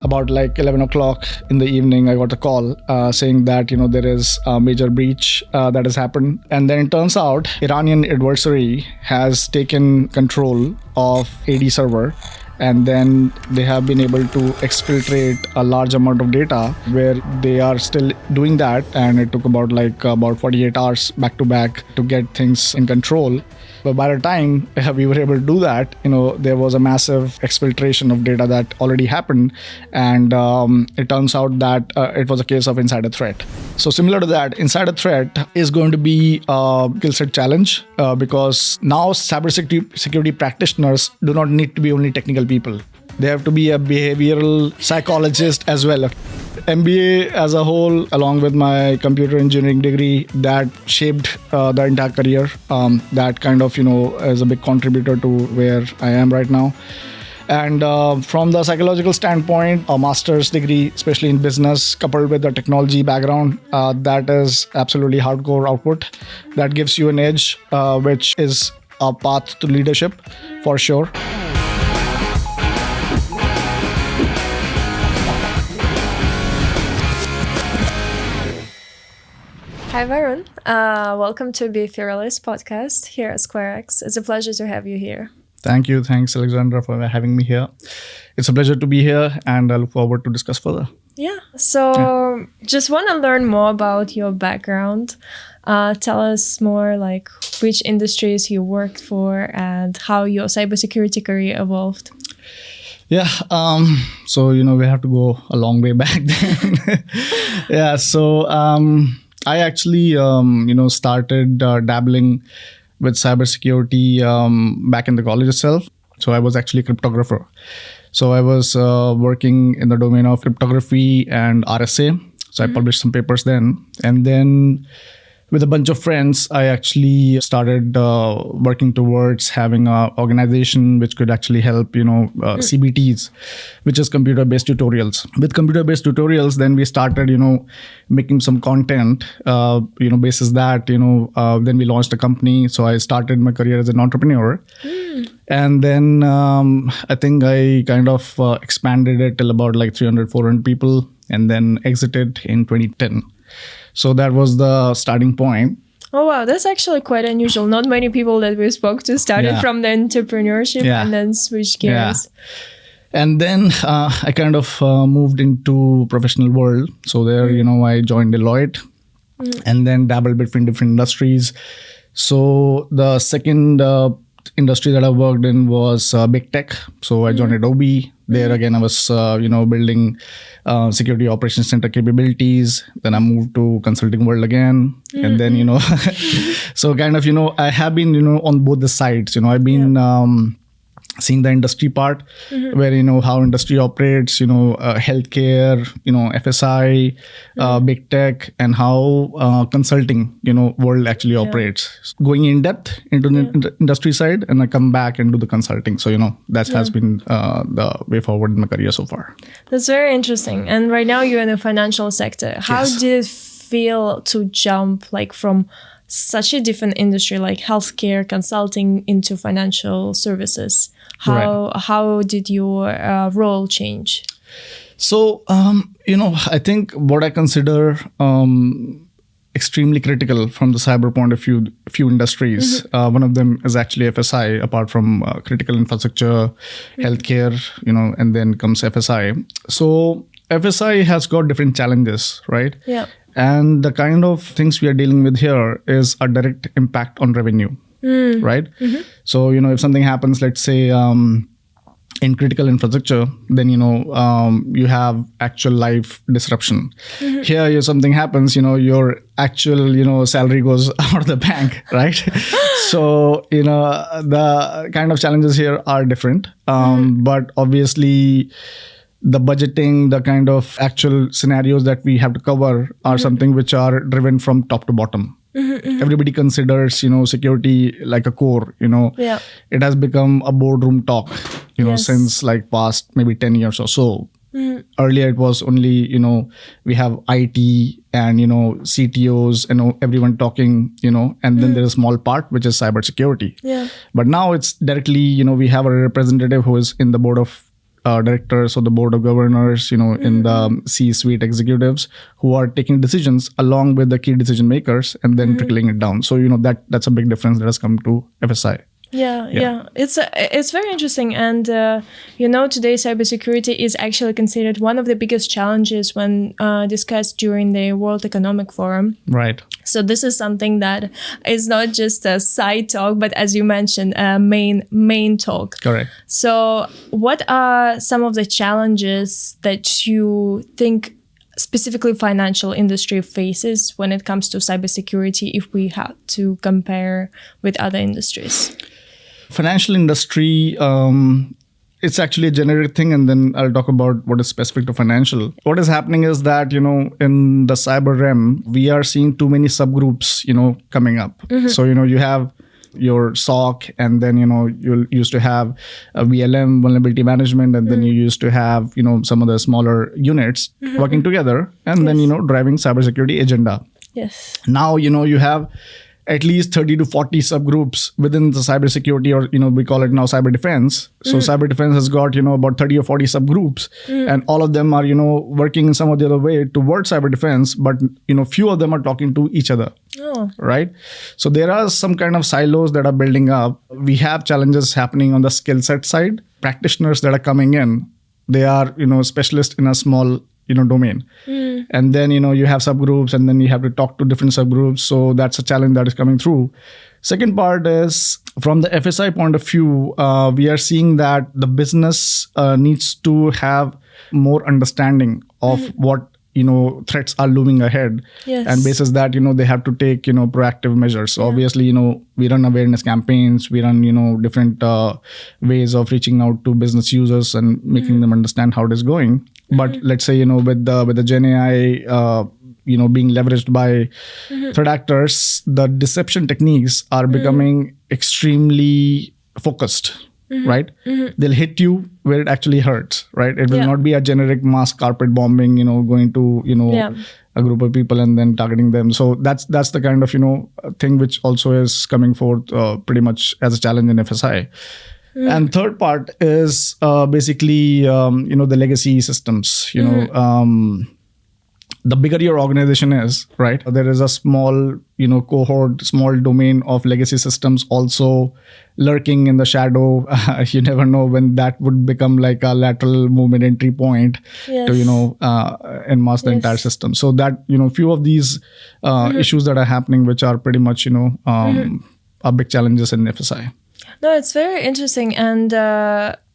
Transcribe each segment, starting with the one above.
About like 11 o'clock in the evening, I got a call saying that, there is a major breach that has happened. And then it turns out Iranian adversary has taken control of AD server. And then they have been able to exfiltrate a large amount of data where they are still doing that. And it took about 48 hours back to back to get things in control. But by the time we were able to do that, there was a massive exfiltration of data that already happened. And it turns out that it was a case of insider threat. So similar to that, insider threat is going to be a skill set challenge because now cybersecurity practitioners do not need to be only technical people. They have to be a behavioral psychologist as well. MBA as a whole, along with my computer engineering degree, that shaped the entire career. That kind of, is a big contributor to where I am right now. And from the psychological standpoint, a master's degree, especially in business, coupled with the technology background, that is absolutely hardcore output. That gives you an edge, which is a path to leadership for sure. Hi, Varun. Welcome to Be Fearless podcast here at SquareX. It's a pleasure to have you here. Thank you. Thanks, Alexandra, for having me here. It's a pleasure to be here, and I look forward to discuss further. Just want to learn more about your background. Tell us more like which industries you worked for and how your cybersecurity career evolved. Yeah. So, we have to go a long way back then. Yeah. So, I actually, started dabbling with cybersecurity back in the college itself. So I was actually a cryptographer. So I was working in the domain of cryptography and RSA. So I published some papers then. And then with a bunch of friends, I actually started working towards having an organization which could actually help, CBTs, which is computer-based tutorials. With computer-based tutorials, then we started, making some content, basis that, then we launched a company. So I started my career as an entrepreneur. And then I think I kind of expanded it till about 300, 400 people and then exited in 2010. So that was the starting point. Oh, wow. That's actually quite unusual. Not many people that we spoke to started from the entrepreneurship and then switched gears. Yeah. And then I kind of moved into professional world. So there, I joined Deloitte and then dabbled between different industries. So the second industry that I worked in was big tech. So I joined Adobe. There again, I was, building security operations center capabilities. Then I moved to consulting world again. And then, so kind of, I have been, on both the sides. I've been seeing the industry part where, how industry operates, healthcare, FSI, big tech, and how consulting, world actually operates. Going in depth into the industry side, and I come back and do the consulting. So, that has been the way forward in my career so far. That's very interesting. And right now you're in the financial sector. How did it feel to jump from such a different industry like healthcare, consulting into financial services? How did your role change? So, I think what I consider extremely critical from the cyber point of view, few industries. One of them is actually FSI, apart from critical infrastructure, healthcare, and then comes FSI. So FSI has got different challenges, right? Yeah. And the kind of things we are dealing with here is a direct impact on revenue, right? So, if something happens, let's say in critical infrastructure, then, you have actual life disruption. Here, if something happens, your actual, salary goes out of the bank, right? So, the kind of challenges here are different. But obviously, the budgeting, the kind of actual scenarios that we have to cover are something which are driven from top to bottom. Everybody considers, security like a core, It has become a boardroom talk, since past maybe 10 years or so. Earlier, it was only, we have IT and, CTOs and everyone talking, and then there's a small part, which is cybersecurity. But now it's directly, we have a representative who is in the board of directors or the board of governors, in the C-suite executives who are taking decisions along with the key decision makers and then trickling it down. So, that's a big difference that has come to FSI. Yeah. It's very interesting. And, today cybersecurity is actually considered one of the biggest challenges when discussed during the World Economic Forum. Right. So this is something that is not just a side talk, but as you mentioned, a main talk. Correct. So what are some of the challenges that you think specifically financial industry faces when it comes to cybersecurity if we have to compare with other industries? Financial industry, it's actually a generic thing, and then I'll talk about what is specific to financial. What is happening is that, in the cyber realm, we are seeing too many subgroups, coming up. So, you have your SOC, and then, you used to have a VLM, vulnerability management, and then you used to have, some of the smaller units working together, and then, driving cybersecurity agenda. Yes. Now, you have at least 30 to 40 subgroups within the cybersecurity, or, we call it now cyber defense. So cyber defense has got, about 30 or 40 subgroups, and all of them are, working in some or the other way towards cyber defense, but, few of them are talking to each other. Oh. Right. So there are some kind of silos that are building up. We have challenges happening on the skill set side. Practitioners that are coming in, they are, specialists in a small, domain. And then, you have subgroups, and then you have to talk to different subgroups. So that's a challenge that is coming through. Second part is from the FSI point of view, we are seeing that the business needs to have more understanding of what threats are looming ahead. Yes. And basis that, they have to take, proactive measures. So obviously, we run awareness campaigns, we run, different ways of reaching out to business users and making them understand how it is going. But let's say, with the Gen AI, being leveraged by threat actors, the deception techniques are becoming extremely focused. Right? They'll hit you where it actually hurts, right? It will not be a generic mass carpet bombing, going to, a group of people and then targeting them. So that's the kind of, thing which also is coming forth pretty much as a challenge in FSI. And third part is basically, the legacy systems, the bigger your organization is, right? There is a small, cohort, small domain of legacy systems also lurking in the shadow. You never know when that would become like a lateral movement entry point to, enmask the entire system. So that, few of these issues that are happening, which are pretty much, are big challenges in FSI. No, it's very interesting. And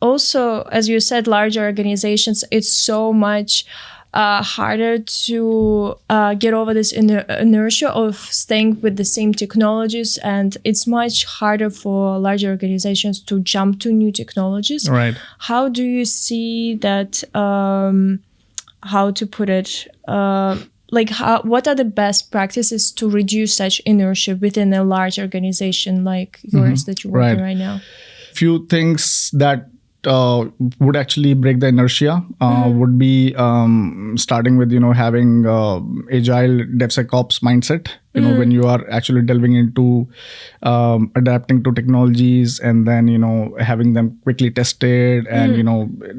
also, as you said, larger organizations, it's so much harder to get over this inertia of staying with the same technologies, and it's much harder for larger organizations to jump to new technologies. Right. How do you see that? How to put it? What are the best practices to reduce such inertia within a large organization like yours that you work in right now? Few things that would actually break the inertia would be starting with, having agile DevSecOps mindset, when you are actually delving into adapting to technologies and then, having them quickly tested and,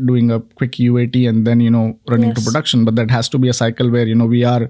doing a quick UAT and then, running to production. But that has to be a cycle where, we are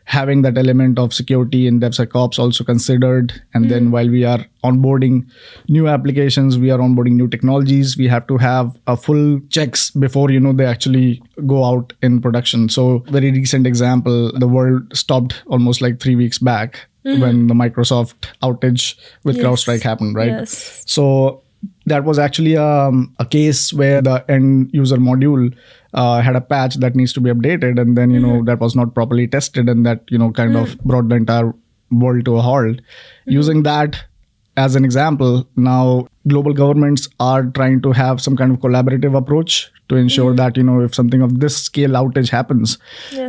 having that element of security in DevSecOps also considered. And then while we are onboarding new applications, we are onboarding new technologies, we have to have a full checks before, they actually go out in production. So very recent example, the world stopped almost like 3 weeks back when the Microsoft outage with CrowdStrike happened, right? Yes. So that was actually a case where the end user module had a patch that needs to be updated, and then that was not properly tested, and that kind of brought the entire world to a halt. Using that as an example, now global governments are trying to have some kind of collaborative approach to ensure that if something of this scale outage happens,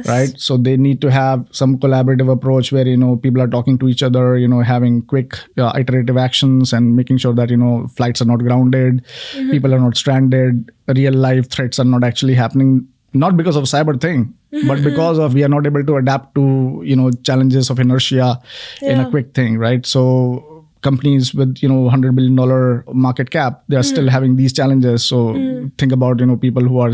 right? So they need to have some collaborative approach where people are talking to each other, having quick iterative actions and making sure that flights are not grounded, people are not stranded, real life threats are not actually happening, not because of cyber thing, but because of we are not able to adapt to challenges of inertia in a quick thing, right? So companies with $100 billion market cap, they are still having these challenges. So think about people who are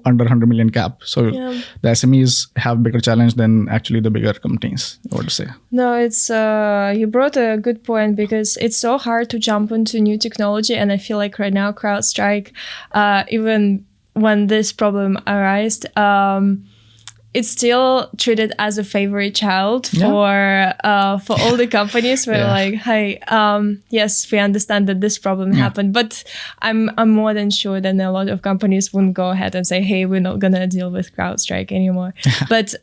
under 100 million cap. So the SMEs have bigger challenge than actually the bigger companies, I would say. No, it's you brought a good point, because it's so hard to jump into new technology, and I feel like right now CrowdStrike, even when this problem arose, it's still treated as a favorite child for all the companies. We're like, hey, yes, we understand that this problem happened, but I'm more than sure that a lot of companies wouldn't go ahead and say, hey, we're not gonna deal with CrowdStrike anymore. But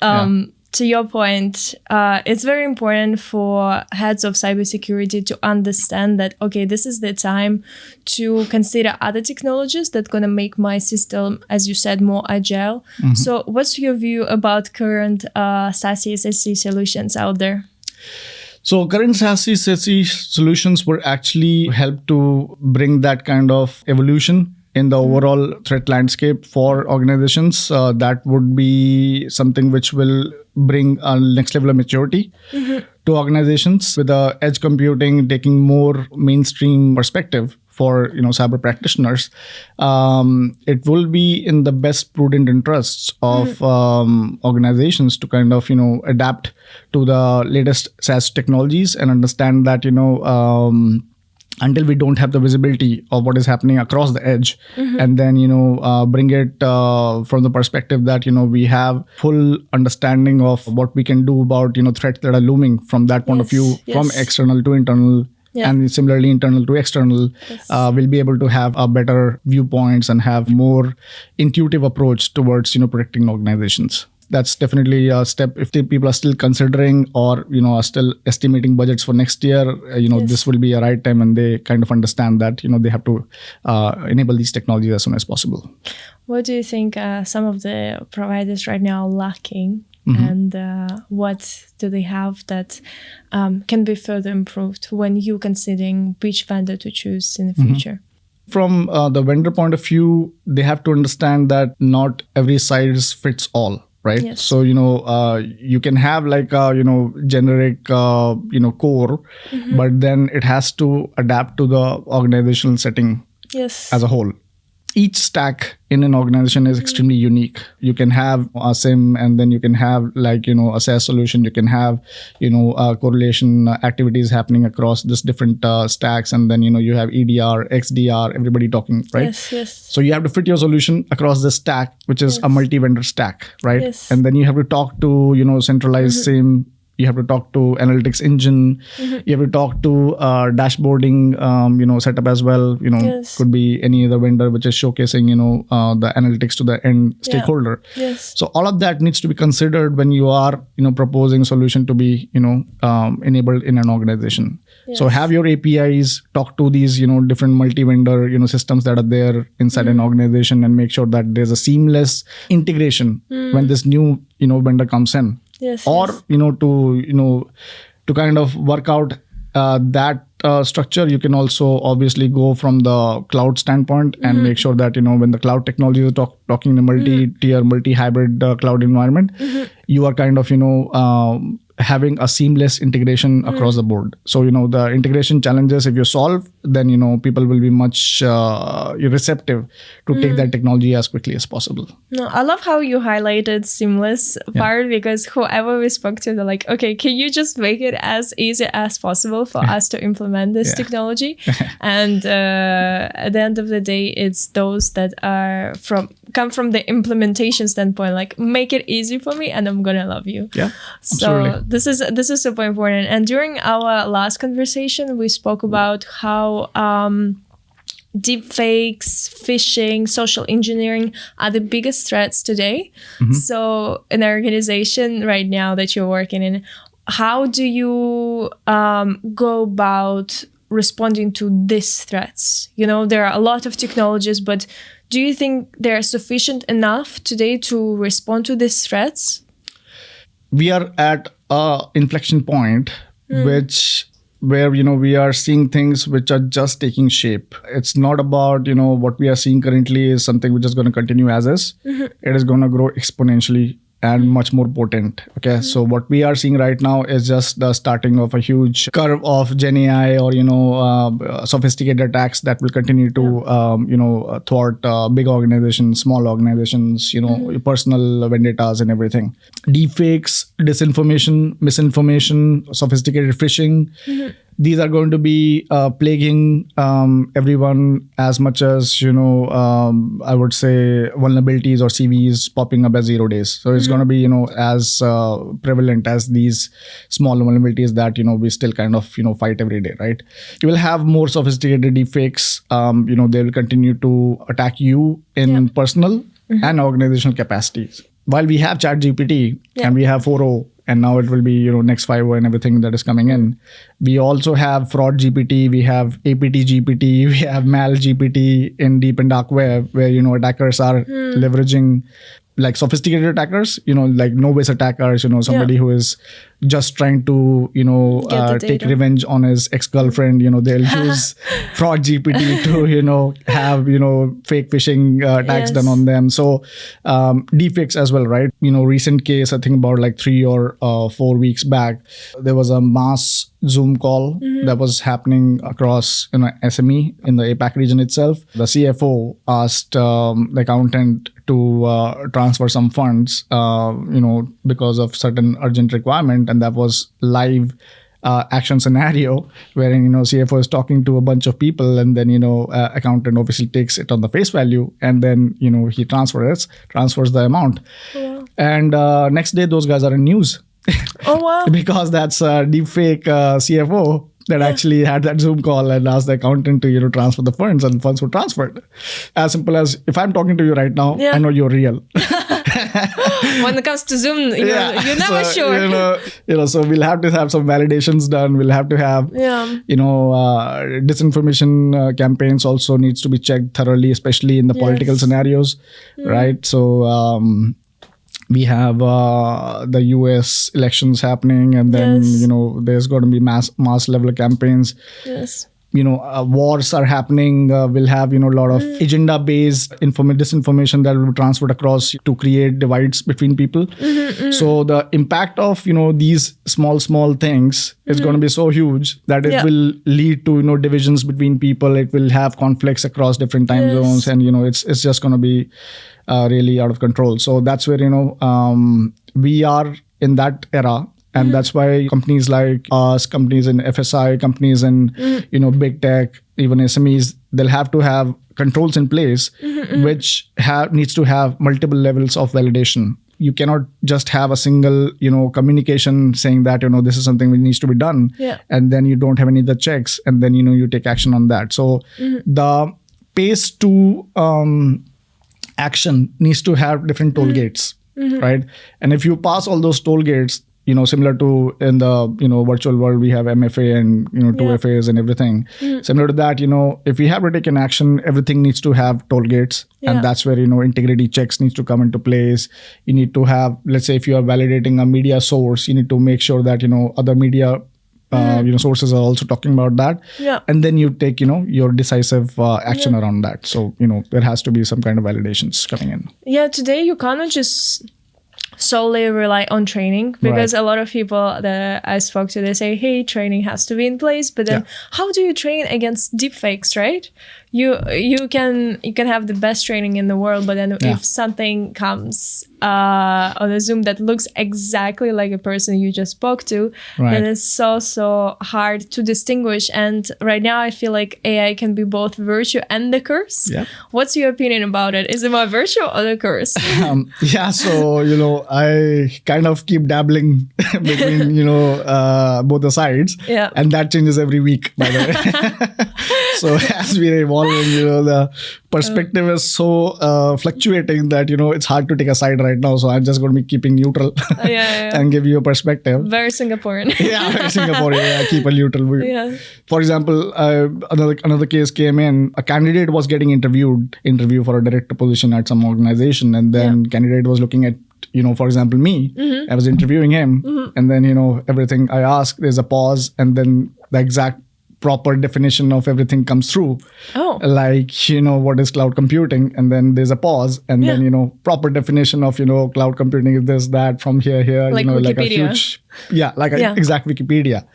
to your point, it's very important for heads of cybersecurity to understand that, okay, this is the time to consider other technologies that going to make my system, as you said, more agile. So what's your view about current SASE, SASE solutions out there? So current SASE solutions were actually help to bring that kind of evolution in the overall threat landscape for organizations. That would be something which will bring a next level of maturity to organizations, with the edge computing taking more mainstream perspective for cyber practitioners. It will be in the best prudent interests of organizations to kind of adapt to the latest SaaS technologies and understand that until we don't have the visibility of what is happening across the edge, and then bring it from the perspective that we have full understanding of what we can do about threats that are looming from that point of view, from external to internal, and similarly internal to external. We'll be able to have a better viewpoints and have more intuitive approach towards protecting organizations. That's definitely a step. If the people are still considering or are still estimating budgets for next year, this will be a right time, and they kind of understand that they have to enable these technologies as soon as possible. What do you think some of the providers right now are lacking, and what do they have that can be further improved when you considering which vendor to choose in the future? From the vendor point of view, they have to understand that not every size fits all. Right. Yes. So, you can have like a, generic, core, but then it has to adapt to the organizational setting as a whole. Each stack in an organization is extremely unique. You can have a SIM, and then you can have like, a SaaS solution. You can have, correlation activities happening across this different stacks. And then, you have EDR, XDR, everybody talking, right? Yes. So you have to fit your solution across this stack, which is a multi-vendor stack, right? Yes. And then you have to talk to, centralized SIM. You have to talk to analytics engine. You have to talk to dashboarding, setup as well. Could be any other vendor which is showcasing, the analytics to the end stakeholder. Yes. So all of that needs to be considered when you are, proposing a solution to be, enabled in an organization. Yes. So have your APIs, talk to these, different multi-vendor, systems that are there inside an organization, and make sure that there's a seamless integration when this new, vendor comes in. Yes, or to kind of work out that structure. You can also obviously go from the cloud standpoint and make sure that when the cloud technology is talking in a multi-tier, multi-hybrid cloud environment, you are kind of having a seamless integration across the board. So the integration challenges, if you solve, then people will be much receptive to take that technology as quickly as possible. No, I love how you highlighted seamless part, because whoever we spoke to, they're like, okay, can you just make it as easy as possible for us to implement this technology? And at the end of the day, it's those that are come from the implementation standpoint, like make it easy for me and I'm gonna love you. Yeah, so this is super important. And during our last conversation, we spoke about how deepfakes, phishing, social engineering are the biggest threats today. So in an organization right now that you're working in, how do you go about responding to these threats? There are a lot of technologies, but do you think they're sufficient enough today to respond to these threats? We are at an inflection point where we are seeing things which are just taking shape. It's not about what we are seeing currently is something which is going to continue as is. It is going to grow exponentially and much more potent. Okay, so what we are seeing right now is just the starting of a huge curve of Gen AI or sophisticated attacks that will continue to thwart big organizations, small organizations, personal vendettas and everything. Deepfakes, disinformation, misinformation, sophisticated phishing. These are going to be plaguing everyone as much as, I would say vulnerabilities or CVs popping up as 0 days. So it's going to be, as prevalent as these small vulnerabilities that, we still kind of, fight every day, right? You will have more sophisticated deepfakes. They will continue to attack you in personal and organizational capacities. While we have ChatGPT and we have 4.0, and now it will be, next 5.0 and everything that is coming in. We also have fraud GPT, we have APT GPT, we have mal GPT in deep and dark web, where, attackers are leveraging like sophisticated attackers, like no-base attackers, somebody who is just trying to, take revenge on his ex-girlfriend, they'll use fraud GPT to, have, fake phishing attacks done on them. So deepfakes as well, right? Recent case, I think about like 3 or 4 weeks back, there was a mass Zoom call that was happening across SME in the APAC region itself. The CFO asked the accountant to transfer some funds, because of certain urgent requirement, and that was live action scenario wherein CFO is talking to a bunch of people, and then accountant obviously takes it on the face value, and then he transfers the amount. Wow. And next day those guys are in news. Oh wow. Because that's a deepfake CFO that actually had that Zoom call and asked the accountant to transfer the funds, and the funds were transferred. As simple as, if I'm talking to you right now, I know you're real. When it comes to Zoom, you're never sure. So we'll have to have some validations done. We'll have to have, disinformation campaigns also needs to be checked thoroughly, especially in the political scenarios, right? So we have the US elections happening, and then there's going to be mass level campaigns. Yes. Wars are happening. We'll have a lot of agenda based disinformation that will be transferred across to create divides between people. So the impact of these small things is going to be so huge that it will lead to divisions between people. It will have conflicts across different time zones, and it's just going to be really out of control. So that's where we are in that era. And that's why companies like us, companies in FSI, companies in big tech, even SMEs, they'll have to have controls in place, which needs to have multiple levels of validation. You cannot just have a single, communication saying that, this is something that needs to be done. Yeah. And then you don't have any other checks, and then, you take action on that. So the pace to action needs to have different toll gates, right? And if you pass all those toll gates, similar to in the, virtual world, we have MFA and, 2FAs and everything. Similar to that, if we have to take an action, everything needs to have toll gates. And that's where, integrity checks needs to come into place. You need to have, let's say if you are validating a media source, you need to make sure that, other media sources are also talking about that. Yeah. And then you take, your decisive action around that. So, there has to be some kind of validations coming in. Yeah, today you cannot just solely rely on training, because a lot of people that I spoke to, they say, hey, training has to be in place, but then how do you train against deepfakes, right? You can have the best training in the world, but then if something comes on a Zoom that looks exactly like a person you just spoke to, then it's so hard to distinguish. And right now I feel like AI can be both virtue and the curse. What's your opinion about it? Is it more virtue or the curse? So I kind of keep dabbling between both the sides, and that changes every week, by the way. So as we're evolving, the perspective is so fluctuating that it's hard to take a side right now. So I'm just going to be keeping neutral and give you a perspective. Very Singaporean. Very Singaporean. I keep a neutral view. For example, another case came in. A candidate was getting interview for a director position at some organization, and then candidate was looking at, for example, me. I was interviewing him, and then everything I ask, there's a pause, and then the exact proper definition of everything comes through. Oh. Like, what is cloud computing? And then there's a pause. And then, proper definition of, cloud computing is this, that, from here, like like a Wikipedia. huge, exact Wikipedia.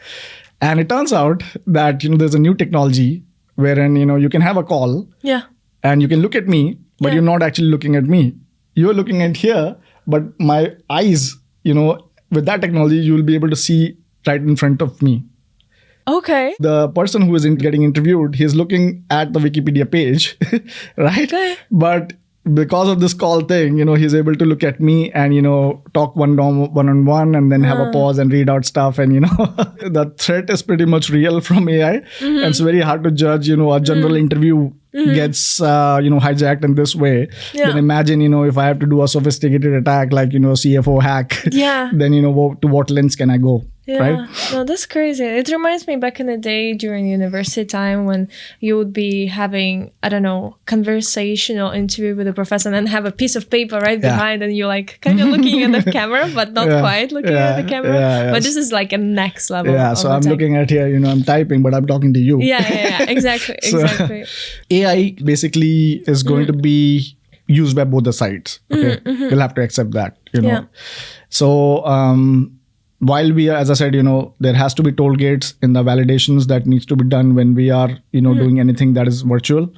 And it turns out that, there's a new technology wherein, you can have a call and you can look at me, but you're not actually looking at me. You're looking at here, but my eyes, with that technology, you will be able to see right in front of me. Okay. The person who is getting interviewed, he's looking at the Wikipedia page, right? Okay. But because of this call thing, he's able to look at me and, talk one-on-one and then have a pause and read out stuff. And, the threat is pretty much real from AI. And it's very hard to judge, a general interview gets, hijacked in this way. Then imagine, if I have to do a sophisticated attack like, CFO hack, then, to what lens can I go? Yeah, right? No, that's crazy. It reminds me back in the day during university time when you would be having, I don't know, conversational interview with a professor and then have a piece of paper right behind and you're like kind of looking at the camera, but not quite looking at the camera. But this is like a next level. Yeah, so I'm looking at here, I'm typing, but I'm talking to you. Yeah, exactly, exactly. AI basically is going to be used by both the sides. Okay, we'll have to accept that, So, while we are, as I said, there has to be toll gates in the validations that needs to be done when we are, doing anything that is virtual.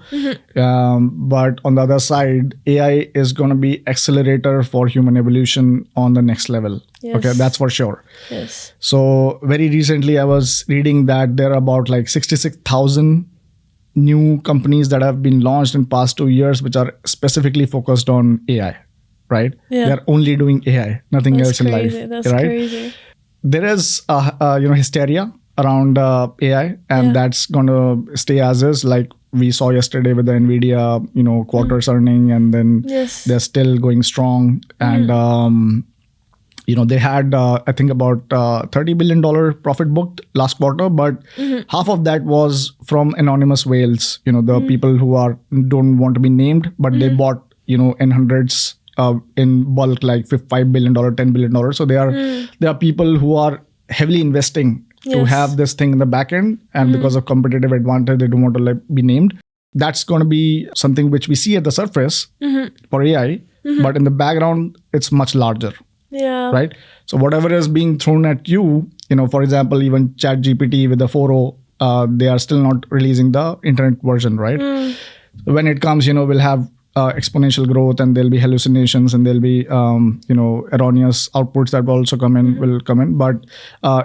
But on the other side, AI is going to be accelerator for human evolution on the next level. Yes. Okay, that's for sure. Yes. So very recently, I was reading that there are about like 66,000 new companies that have been launched in past 2 years, which are specifically focused on AI. Right? Yeah. They're only doing AI, nothing else in life. That's crazy. There is hysteria around AI, and that's going to stay as is. Like we saw yesterday with the Nvidia, quarters earning, and then they're still going strong. And they had I think about $30 billion profit booked last quarter, but half of that was from anonymous whales. The people who don't want to be named, but they bought in hundreds. In bulk, like $5 billion, $10 billion. So there are people who are heavily investing to have this thing in the back end, and because of competitive advantage, they don't want to be named. That's going to be something which we see at the surface for AI, but in the background, it's much larger. Yeah. Right. So whatever is being thrown at you, for example, even ChatGPT with the 4.0, they are still not releasing the internet version, right? When it comes, we'll have exponential growth, and there'll be hallucinations, and there'll be erroneous outputs that will also come in. But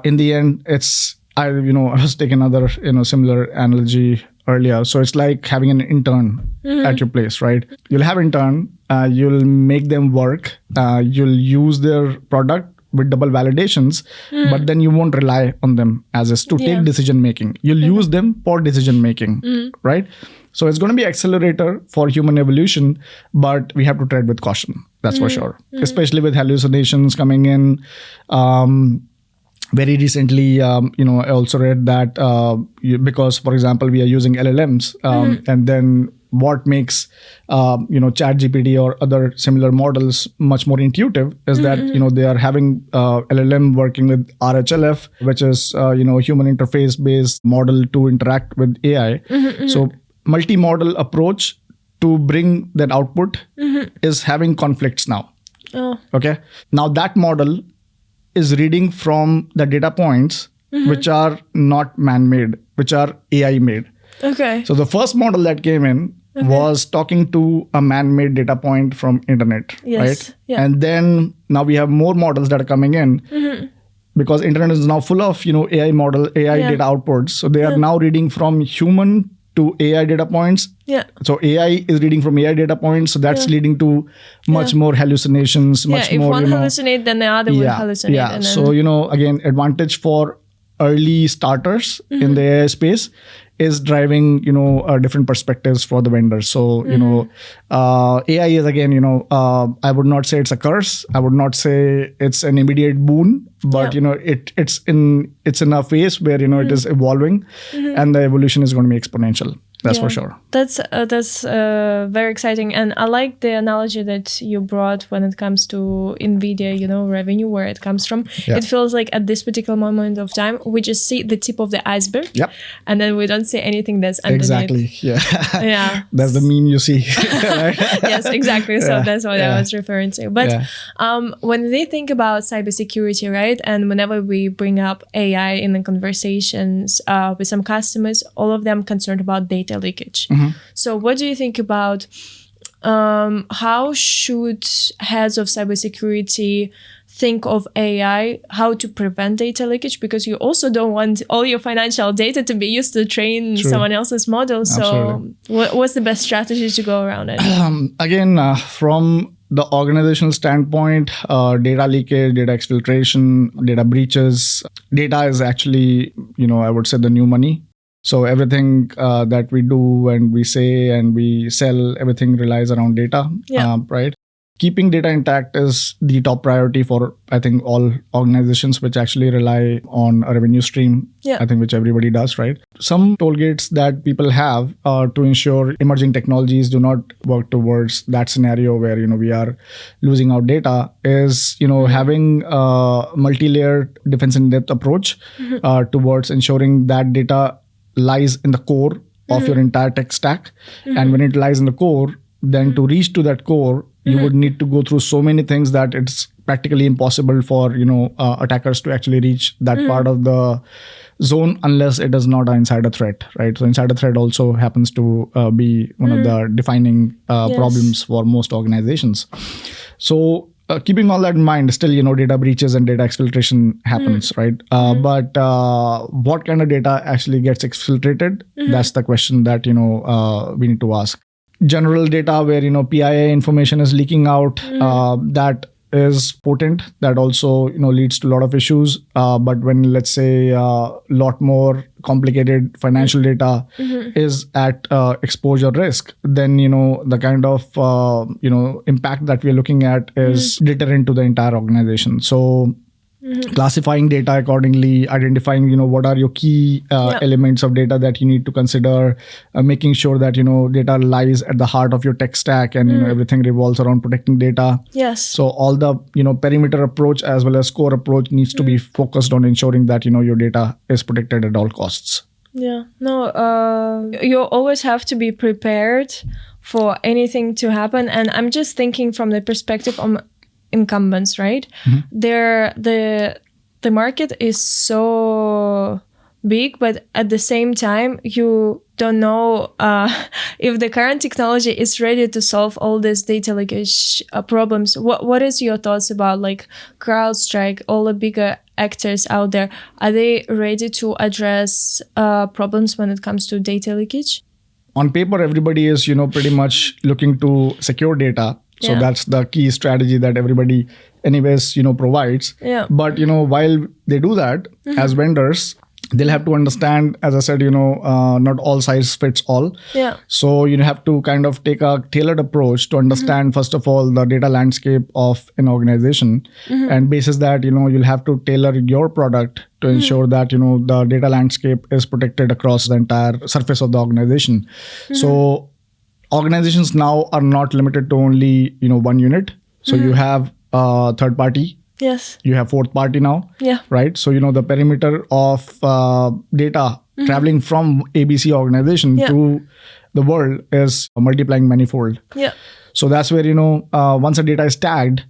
in the end, it's I was taking another similar analogy earlier. So it's like having an intern at your place, right? You'll have intern, you'll make them work, you'll use their product with double validations, but then you won't rely on them as is to take decision making. You'll use them for decision making, right? So it's going to be accelerator for human evolution, but we have to tread with caution. That's for sure. Especially with hallucinations coming in. Very recently, I also read that because, for example, we are using LLMs, and then what makes ChatGPT or other similar models much more intuitive is that they are having LLM working with RHLF, which is human interface based model to interact with AI. So multi-model approach to bring that output is having conflicts now. Okay, now that model is reading from the data points which are not man-made, which are AI made. Okay. So the first model that came in was talking to a man-made data point from internet, right? Yeah. And then now we have more models that are coming in because internet is now full of AI data outputs. So they are now reading from human to AI data points. Yeah. So AI is reading from AI data points. So that's leading to much more hallucinations, much if more. If one hallucinate, then the other will hallucinate. Yeah. And then... So again, advantage for early starters in the AI space is driving different perspectives for the vendors. So AI is again I would not say it's a curse. I would not say it's an immediate boon, but it's in a phase where it is evolving, and the evolution is going to be exponential. That's for sure. That's very exciting, and I like the analogy that you brought when it comes to NVIDIA, revenue, where it comes from. Yeah. It feels like at this particular moment of time, we just see the tip of the iceberg, Yep. and then we don't see anything that's underneath. Exactly. Yeah. Yeah. That's the meme you see. Right? Yes, exactly. So that's what I Yeah. was referring to. But when they think about cybersecurity, right, and whenever we bring up AI in the conversations with some customers, all of them concerned about data leakage. So what do you think about how should heads of cybersecurity think of AI, how to prevent data leakage? Because you also don't want all your financial data to be used to train someone else's model. So what's the best strategy to go around it? Again, from the organizational standpoint, data leakage, data exfiltration, data breaches, data is actually, I would say the new money. So everything that we do and we say and we sell, everything relies around data, right? Keeping data intact is the top priority for, I think, all organizations which actually rely on a revenue stream, I think, which everybody does, right? Some toll gates that people have to ensure emerging technologies do not work towards that scenario where, we are losing our data is, having a multi-layered defense in depth approach towards ensuring that data lies in the core of your entire tech stack. And when it lies in the core, then to reach to that core, you would need to go through so many things that it's practically impossible for, attackers to actually reach that part of the zone unless it is not an insider threat, right? So insider threat also happens to be one of the defining problems for most organizations. So keeping all that in mind, still, data breaches and data exfiltration happens, right? But what kind of data actually gets exfiltrated? That's the question that, we need to ask. General data where, PII information is leaking out, that is potent. That also, leads to a lot of issues. But when, let's say, a lot more complicated financial data is at exposure risk, then, the kind of, impact that we're looking at is deterrent to the entire organization. So classifying data accordingly, identifying, what are your key elements of data that you need to consider, making sure that, data lies at the heart of your tech stack and, everything revolves around protecting data. Yes. So all the, perimeter approach as well as core approach needs to be focused on ensuring that, your data is protected at all costs. Yeah. No, you always have to be prepared for anything to happen. And I'm just thinking from the perspective of incumbents, right? The market is so big, but at the same time, you don't know if the current technology is ready to solve all these data leakage problems. What is your thoughts about like CrowdStrike, all the bigger actors out there? Are they ready to address problems when it comes to data leakage? On paper, everybody is, pretty much looking to secure data. So that's the key strategy that everybody anyways, provides. Yeah. But, while they do that as vendors, they'll have to understand, as I said, not all size fits all. Yeah. So you have to kind of take a tailored approach to understand, first of all, the data landscape of an organization. And basis that, you'll have to tailor your product to ensure that, the data landscape is protected across the entire surface of the organization. So organizations now are not limited to only, one unit. So you have a third party. Yes. You have fourth party now. Yeah. Right. So, the perimeter of data traveling from ABC organization to the world is multiplying manifold. Yeah. So that's where, once the data is tagged,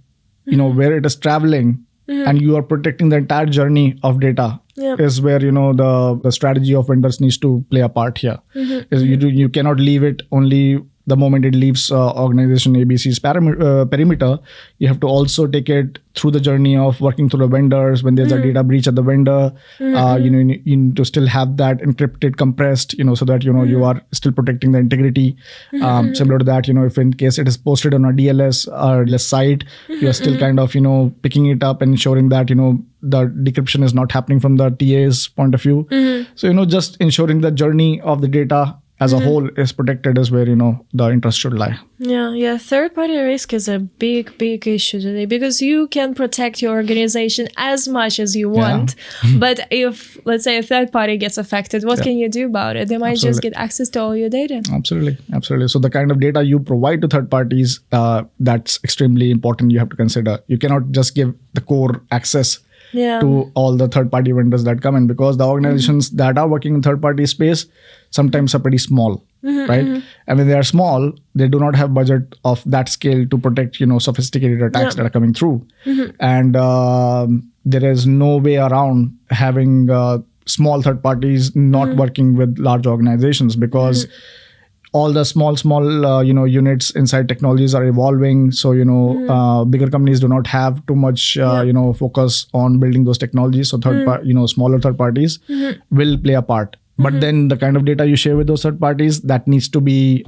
where it is traveling and you are protecting the entire journey of data is where, the strategy of vendors needs to play a part here. Is you cannot leave it only the moment it leaves organization ABC's perimeter. You have to also take it through the journey of working through the vendors. When there's a data breach at the vendor, you need to still have that encrypted, compressed, so that, you are still protecting the integrity. Similar to that, if in case it is posted on a DLS or less site, you are still kind of, picking it up and ensuring that, the decryption is not happening from the TA's point of view. So, just ensuring the journey of the data as a whole is protected is where, the interest should lie. Yeah. Third-party risk is a big issue today because you can protect your organization as much as you want. But if, let's say, a third party gets affected, what can you do about it? They might just get access to all your data. Absolutely. So the kind of data you provide to third parties, that's extremely important. You have to consider. You cannot just give the core access to all the third-party vendors that come in, because the organizations that are working in third-party space sometimes are pretty small, right? And when they are small, they do not have budget of that scale to protect, sophisticated attacks that are coming through. And there is no way around having small third parties not working with large organizations, because all the small units inside technologies are evolving. So bigger companies do not have too much focus on building those technologies. So smaller third parties will play a part. But then the kind of data you share with those third parties, that needs to be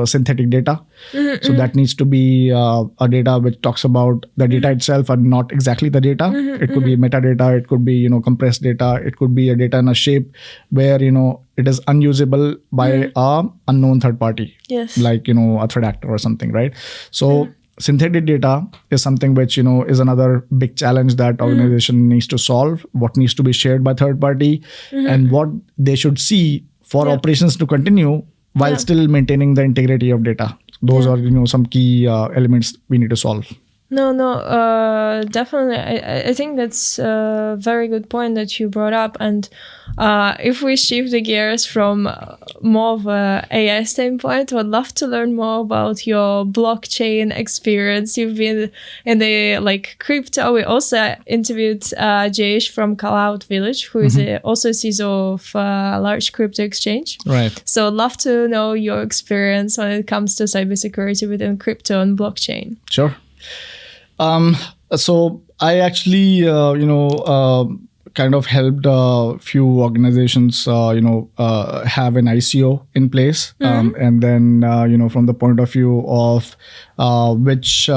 synthetic data. So that needs to be a data which talks about the data itself and not exactly the data. It could be metadata, it could be compressed data, it could be a data in a shape where it is unusable by a unknown third party, like a threat actor or something, right? So synthetic data is something which is another big challenge that organization needs to solve. What needs to be shared by third party, and what they should see for operations to continue while still maintaining the integrity of data. Those are some key elements we need to solve. No, definitely. I think that's a very good point that you brought up. And if we shift the gears from more of a AI standpoint, I'd love to learn more about your blockchain experience. You've been in the crypto. We also interviewed Jayesh from Cloud Village, who is also CISO of a large crypto exchange. Right. So I'd love to know your experience when it comes to cybersecurity within crypto and blockchain. Sure. So I actually, kind of helped a few organizations, have an ICO in place. And then, from the point of view of which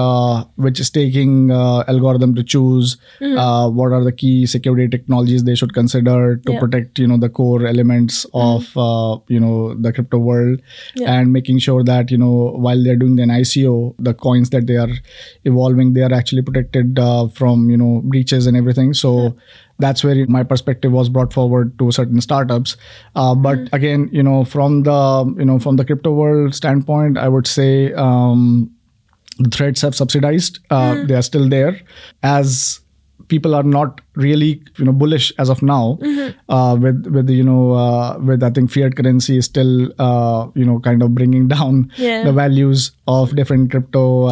staking algorithm to choose, what are the key security technologies they should consider to protect, the core elements of, the crypto world, and making sure that, while they're doing an ICO, the coins that they are evolving, they are actually protected from, breaches and everything. So that's where my perspective was brought forward to certain startups. But again, from the crypto world standpoint, I would say the threats have subsidized. They are still there, as people are not really bullish as of now. With I think fiat currency is still kind of bringing down the values of different crypto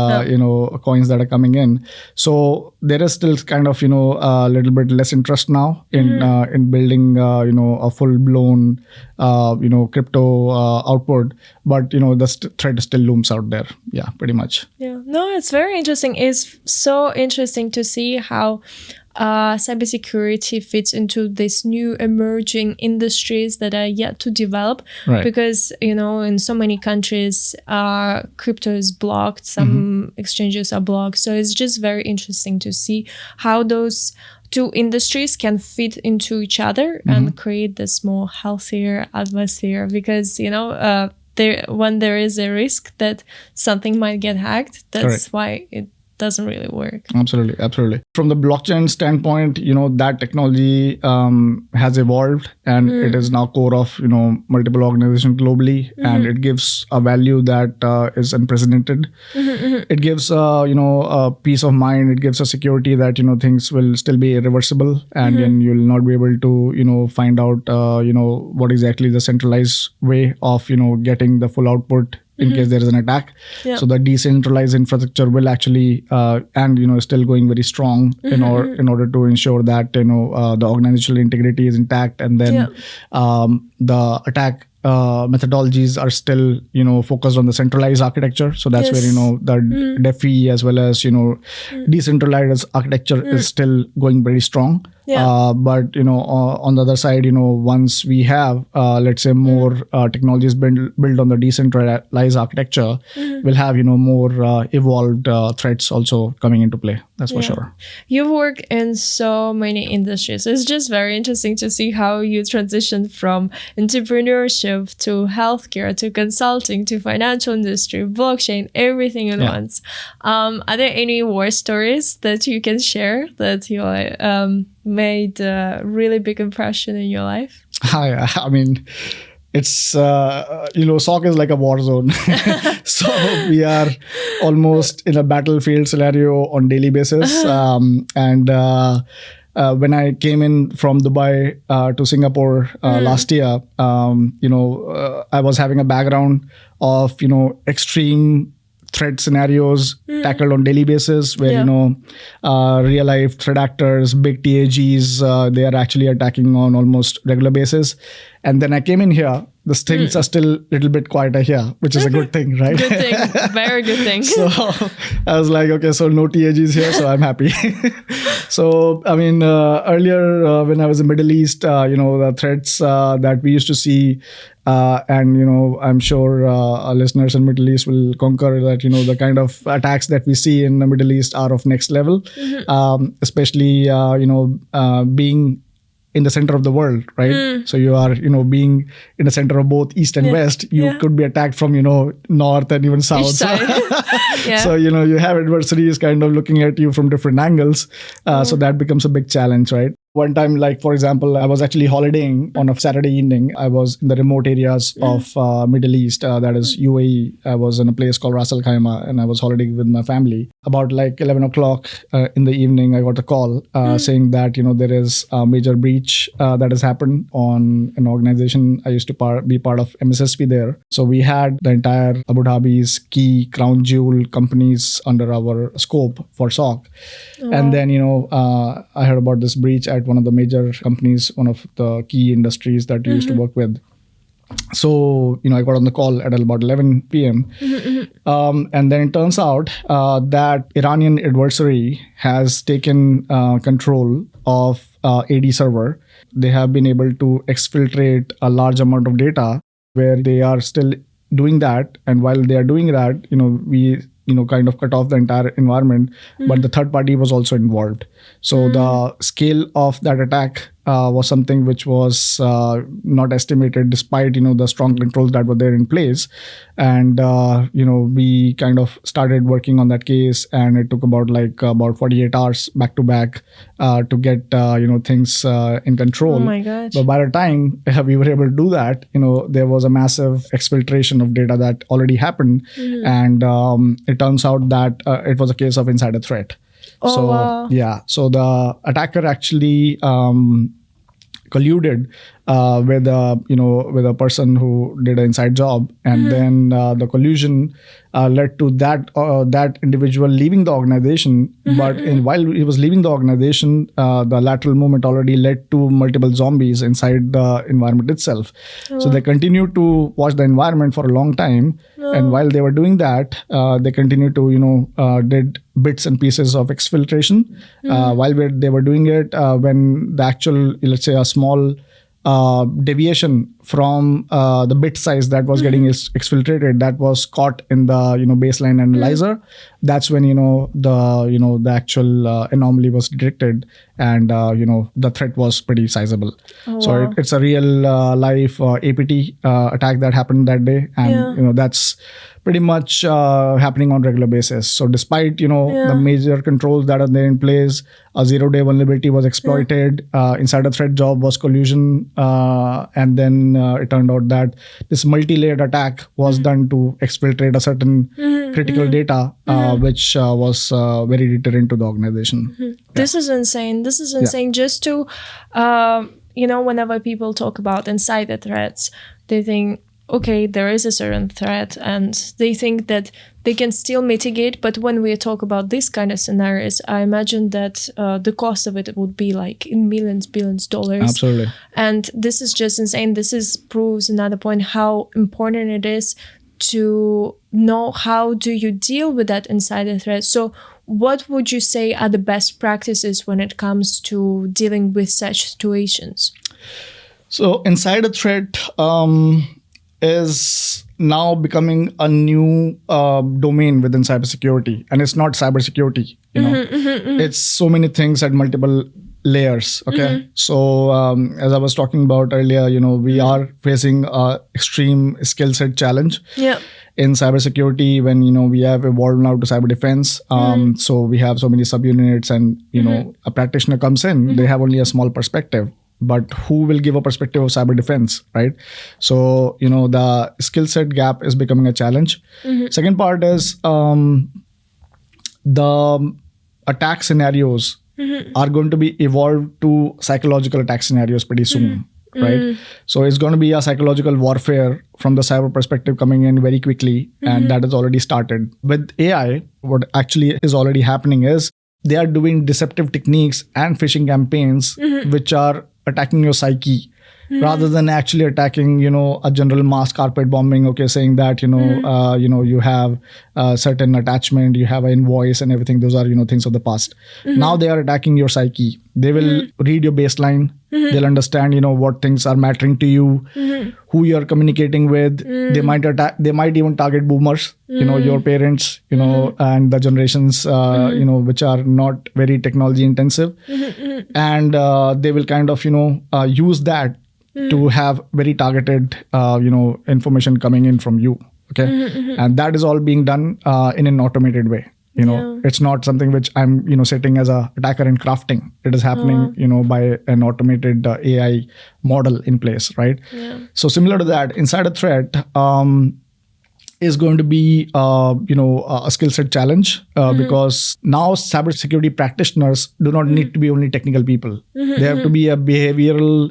coins that are coming in. So there is still kind of a little bit less interest now in building a full blown crypto output, but the threat still looms out there. Yeah, pretty much. Yeah, no, it's very interesting. It's so interesting to see how cybersecurity fits into these new emerging industries that are yet to develop. Right. Because in so many countries crypto is blocked, some exchanges are blocked, so it's just very interesting to see how those two industries can fit into each other and create this more healthier atmosphere, because when there is a risk that something might get hacked, that's why it doesn't really work. Absolutely. From the blockchain standpoint, that technology has evolved, and it is now core of multiple organizations globally, and it gives a value that is unprecedented. It gives a peace of mind. It gives a security that things will still be irreversible, and then you'll not be able to find out what exactly the centralized way of getting the full output in case there is an attack. So the decentralized infrastructure will actually and still going very strong in order to ensure that the organizational integrity is intact, and then the attack methodologies are still focused on the centralized architecture. So that's where the DeFi as well as decentralized architecture is still going very strong. But on the other side, once we have let's say more technologies built on the decentralized architecture, we'll have more evolved threats also coming into play. That's for sure. You've worked in so many industries. It's just very interesting to see how you transitioned from entrepreneurship to healthcare to consulting to financial industry, blockchain, everything at once. Are there any war stories that you can share that you made a really big impression in your life? I mean, it's SOC is like a war zone. So we are almost in a battlefield scenario on daily basis. And when I came in from Dubai to Singapore last year, I was having a background of extreme threat scenarios tackled on daily basis, where real life threat actors, big TAGs, they are actually attacking on almost regular basis. And then I came in here. The things are still a little bit quieter here, which is a good thing, right? Good thing, very good thing. So I was like, okay, so no TAGs here, so I'm happy. So I mean, earlier when I was in Middle East, the threats that we used to see, and I'm sure our listeners in Middle East will concur that the kind of attacks that we see in the Middle East are of next level, especially being in the center of the world, right? So you are, being in the center of both East and West, you could be attacked from, North and even South. So, you have adversaries kind of looking at you from different angles. So that becomes a big challenge, right? One time, like, for example, I was actually holidaying on a Saturday evening. I was in the remote areas of Middle East, that is UAE. I was in a place called Ras Al Khaimah, and I was holidaying with my family. About like 11 o'clock in the evening, I got a call saying that, there is a major breach that has happened on an organization. I used to be part of MSSP there. So we had the entire Abu Dhabi's key crown jewel companies under our scope for SOC. And then, I heard about this breach at one of the major companies, one of the key industries that we used to work with. So, I got on the call at about 11 p.m. And then it turns out that Iranian adversary has taken control of AD server. They have been able to exfiltrate a large amount of data, where they are still doing that. And while they are doing that, we kind of cut off the entire environment, but the third party was also involved. So the scale of that attack was something which was not estimated, despite, the strong controls that were there in place. And, we kind of started working on that case, and it took about 48 hours back to back to get, things in control. Oh my God. But by the time we were able to do that, there was a massive exfiltration of data that already happened. And it turns out that it was a case of insider threat. Wow. So the attacker actually colluded with a person who did an inside job, and then the collusion led to that individual leaving the organization. But while he was leaving the organization, the lateral movement already led to multiple zombies inside the environment itself. So they continued to watch the environment for a long time, and while they were doing that, they continued to did bits and pieces of exfiltration. While they were doing it, when the actual, let's say, a small deviation from the bit size that was getting exfiltrated, that was caught in the baseline analyzer. That's when the actual anomaly was detected, and the threat was pretty sizable. So it's a real life APT attack that happened that day, and that's pretty much happening on regular basis. So despite the major controls that are there in place, a 0-day vulnerability was exploited. Insider threat job was collusion, and then it turned out that this multi-layered attack was done to exfiltrate a certain critical data, which was very deterrent to the organization. This is insane. This is insane. Just to, whenever people talk about insider threats, they think, okay, there is a certain threat, and they think that they can still mitigate. But when we talk about this kind of scenarios, I imagine that the cost of it would be like in millions, billions dollars. Absolutely. And this is just insane. This proves another point how important it is to know how do you deal with that insider threat. So what would you say are the best practices when it comes to dealing with such situations? So insider threat is now becoming a new domain within cybersecurity, and it's not cybersecurity. It's so many things at multiple layers. Okay. So as I was talking about earlier, we are facing a extreme skill set challenge. Yeah. In cybersecurity, when we have evolved now to cyber defense, so we have so many subunits, and a practitioner comes in, they have only a small perspective. But who will give a perspective of cyber defense, right? So the skill set gap is becoming a challenge. Second part is the attack scenarios are going to be evolved to psychological attack scenarios pretty soon. Right. So it's going to be a psychological warfare from the cyber perspective coming in very quickly. And that has already started. With AI, what actually is already happening is they are doing deceptive techniques and phishing campaigns, which are attacking your psyche. Rather than actually attacking, a general mass carpet bombing, saying that, you have a certain attachment, you have an invoice and everything. Those are, things of the past. Now they are attacking your psyche. They will read your baseline. They'll understand, what things are mattering to you, who you're communicating with. They might even target boomers, your parents, and the generations, which are not very technology intensive. And they will kind of, use that to have very targeted, information coming in from you. Okay. And that is all being done in an automated way. It's not something which I'm, sitting as a attacker and crafting. It is happening, by an automated AI model in place, right? Yeah. So similar to that, inside a threat is going to be, a skill set challenge because now cybersecurity practitioners do not need to be only technical people. They have to be a behavioral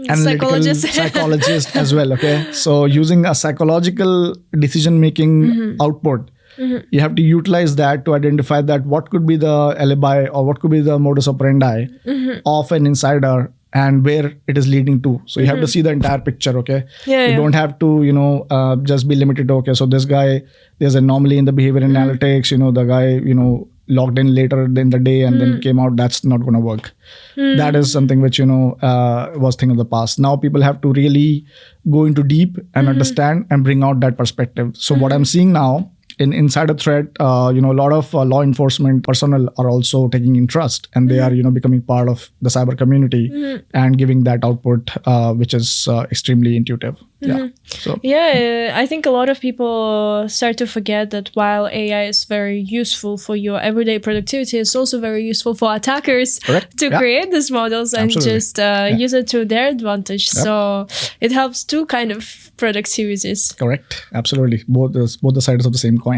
analytical psychologist as well. Okay. So using a psychological decision-making output, you have to utilize that to identify that what could be the alibi or what could be the modus operandi of an insider and where it is leading to. So you have to see the entire picture, okay? You don't have to, just be limited to, okay, so this guy, there's an anomaly in the behavior analytics, the guy, logged in later in the day and then came out. That's not going to work. That is something which, was thing of the past. Now people have to really go into deep and understand and bring out that perspective. So what I'm seeing now, in insider threat, a lot of law enforcement personnel are also taking interest, and they are, becoming part of the cyber community and giving that output, which is extremely intuitive. I think a lot of people start to forget that while AI is very useful for your everyday productivity, it's also very useful for attackers to create these models and just use it to their advantage. So it helps two kind of productivities. Correct. Absolutely. Both the sides of the same coin.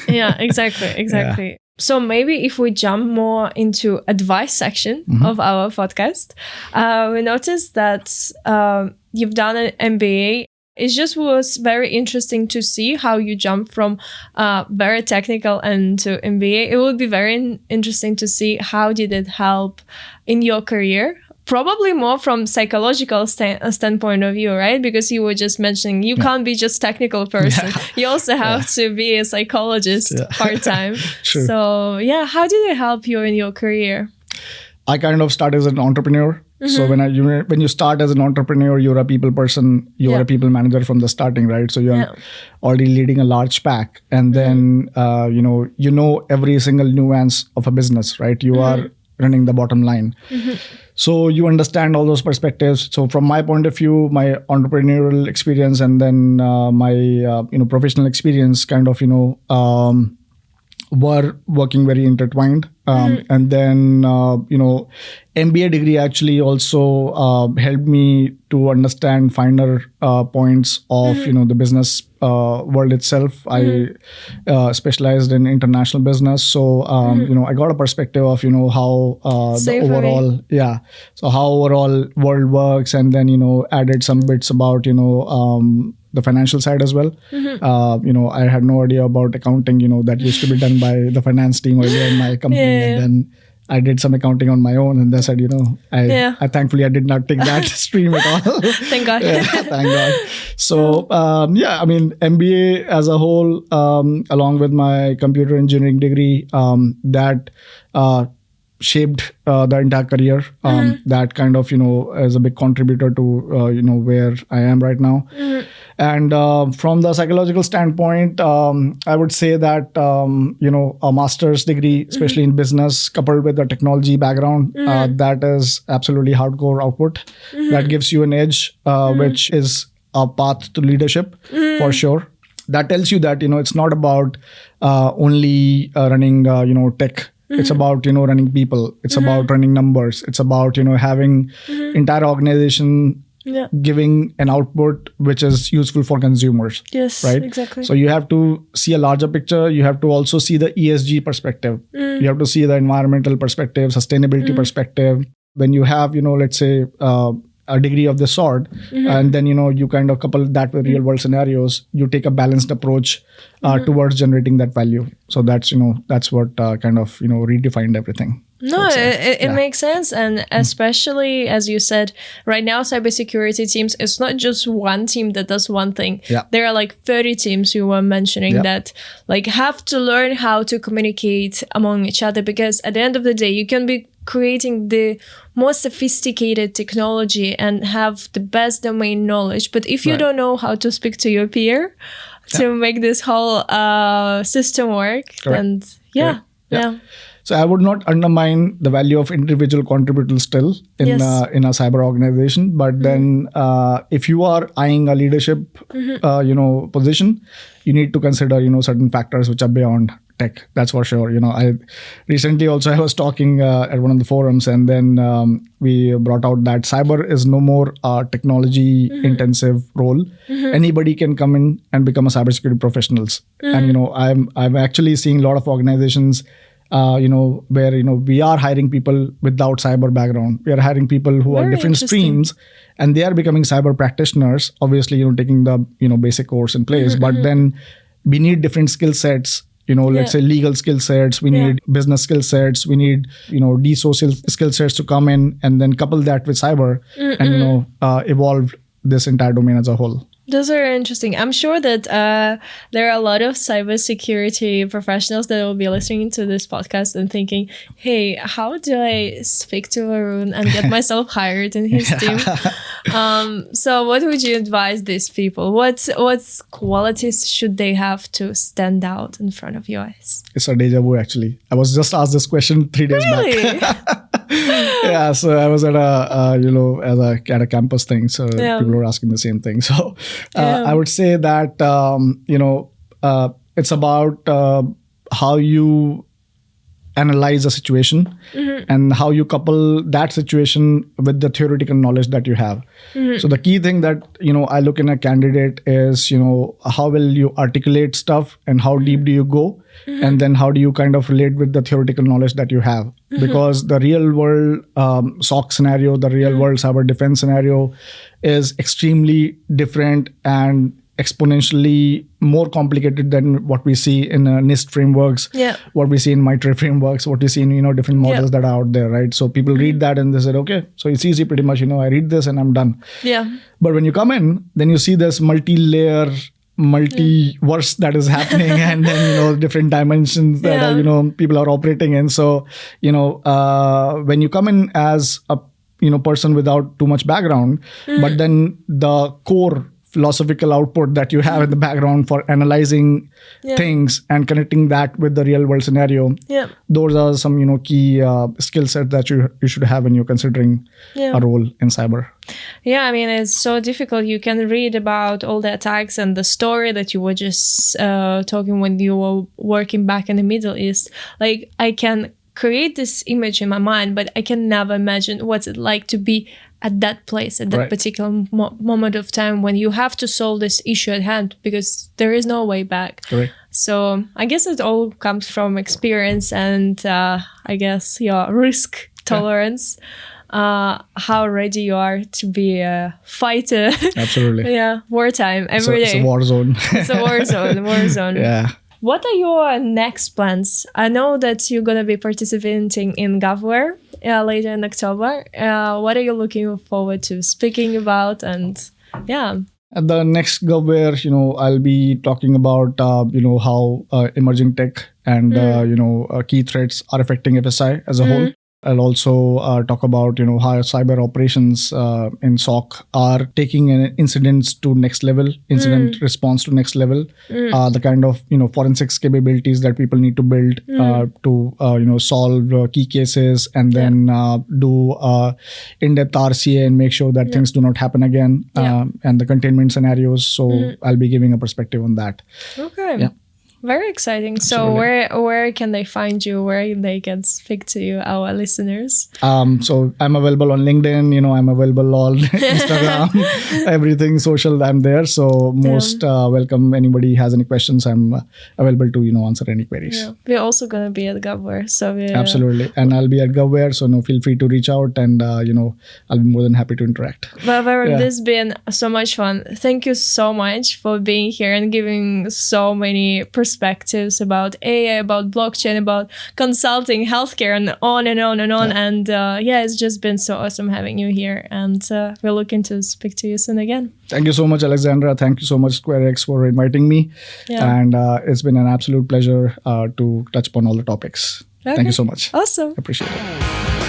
Yeah, exactly. So maybe if we jump more into advice section of our podcast, we noticed that you've done an MBA. It just was very interesting to see how you jump from very technical and to MBA. It would be very interesting to see how did it help in your career. Probably more from psychological standpoint of view, right? Because you were just mentioning you can't be just technical person. You also have to be a psychologist part-time. So how did it help you in your career? I kind of started as an entrepreneur. So when you start as an entrepreneur, you're a people person, you're a people manager from the starting, right? So you're already leading a large pack. And then, you know every single nuance of a business, right? You are running the bottom line. So you understand all those perspectives. So from my point of view, my entrepreneurial experience and then my professional experience kind of were working very intertwined. And then MBA degree actually also helped me to understand finer points of the business world itself. I specialized in international business, so I got a perspective of how the overall so how overall world works, and then added some bits about the financial side as well. I had no idea about accounting. That used to be done by the finance team earlier in my company. And then I did some accounting on my own, and they said, I thankfully I did not take that stream at all. Thank God. Thank God. So MBA as a whole, along with my computer engineering degree, that shaped the entire career. That kind of is a big contributor to where I am right now. And from the psychological standpoint, I would say that a master's degree, especially in business, coupled with a technology background, that is absolutely hardcore output. That gives you an edge, which is a path to leadership for sure. That tells you that it's not about only running tech. It's about running people. It's about running numbers. It's about having entire organization giving an output which is useful for consumers. Yes, right? Exactly. So you have to see a larger picture. You have to also see the ESG perspective. You have to see the environmental perspective, sustainability perspective. When you have let's say a degree of this sort, and then you kind of couple that with real world scenarios, you take a balanced approach towards generating that value. So that's that's what kind of redefined everything. No, it makes sense. And especially, as you said, right now, cybersecurity teams, it's not just one team that does one thing. Yeah. There are like 30 teams you were mentioning that like have to learn how to communicate among each other, because at the end of the day, you can be creating the most sophisticated technology and have the best domain knowledge. But if you don't know how to speak to your peer to make this whole system work, then yeah. So I would not undermine the value of individual contributors still in a cyber organization. But then if you are eyeing a leadership, position, you need to consider, certain factors which are beyond tech. That's for sure. I recently also, I was talking at one of the forums, and then we brought out that cyber is no more a technology intensive role. Anybody can come in and become a cybersecurity professionals. And, I'm actually seeing a lot of organizations where we are hiring people without cyber background. We are hiring people who are different streams, and they are becoming cyber practitioners. Obviously, taking the basic course in place, but then we need different skill sets. Let's say legal skill sets. We need business skill sets. We need de-social skill sets to come in, and then couple that with cyber, and evolve this entire domain as a whole. Those are interesting. I'm sure that there are a lot of cybersecurity professionals that will be listening to this podcast and thinking, hey, how do I speak to Varun and get myself hired in his team? So what would you advise these people? What qualities should they have to stand out in front of your eyes? It's a deja vu, actually. I was just asked this question 3 days back. Yeah, so I was at at a campus thing, so people were asking the same thing. So I would say that it's about how you analyze a situation and how you couple that situation with the theoretical knowledge that you have. So the key thing that I look in a candidate is how will you articulate stuff and how deep do you go, and then how do you kind of relate with the theoretical knowledge that you have, because the real world SOC scenario, the real world cyber defense scenario is extremely different and exponentially more complicated than what we see in NIST frameworks, what we see in MITRE frameworks, what we see in different models that are out there, right? So people read that and they said, okay, so it's easy pretty much, I read this and I'm done. But when you come in, then you see this multi-layer, multiverse that is happening, and then different dimensions that people are operating in. So when you come in as a person without too much background, but then the core philosophical output that you have in the background for analyzing things and connecting that with the real world scenario, those are some key skill sets that you should have when you're considering a role in cyber. Yeah, I mean, it's so difficult. You can read about all the attacks and the story that you were just talking when you were working back in the Middle East. Like, I can create this image in my mind, but I can never imagine what's it like to be at that place, at that particular moment of time when you have to solve this issue at hand, because there is no way back. Correct. So I guess it all comes from experience and I guess your risk tolerance, how ready you are to be a fighter. Absolutely. Wartime every day. It's a war zone. It's a war zone. Yeah. What are your next plans? I know that you're going to be participating in GovWare later in October. What are you looking forward to speaking about? And At the next GovWare, I'll be talking about, how emerging tech and, key threats are affecting FSI as a whole. I'll also talk about how cyber operations in SOC are taking incidents to next level, incident response to next level. The kind of forensics capabilities that people need to build to solve key cases and then do in-depth RCA and make sure that things do not happen again, and the containment scenarios. So I'll be giving a perspective on that. Okay. Yeah. Very exciting. So where can they find you? Where they can speak to you, our listeners? So I'm available on LinkedIn. I'm available on Instagram, everything social. I'm there. So most welcome. Anybody has any questions, I'm available to answer any queries. Yeah. We're also gonna be at GovWare, so absolutely, and I'll be at GovWare. So feel free to reach out, and I'll be more than happy to interact. But Varun, this has been so much fun. Thank you so much for being here and giving so many perspectives about AI, about blockchain, about consulting, healthcare, and on and on and on. Yeah. And it's just been so awesome having you here. And we're looking to speak to you soon again. Thank you so much, Alexandra. Thank you so much, SquareX, for inviting me. Yeah. And it's been an absolute pleasure to touch upon all the topics. Okay. Thank you so much. Awesome. Appreciate it.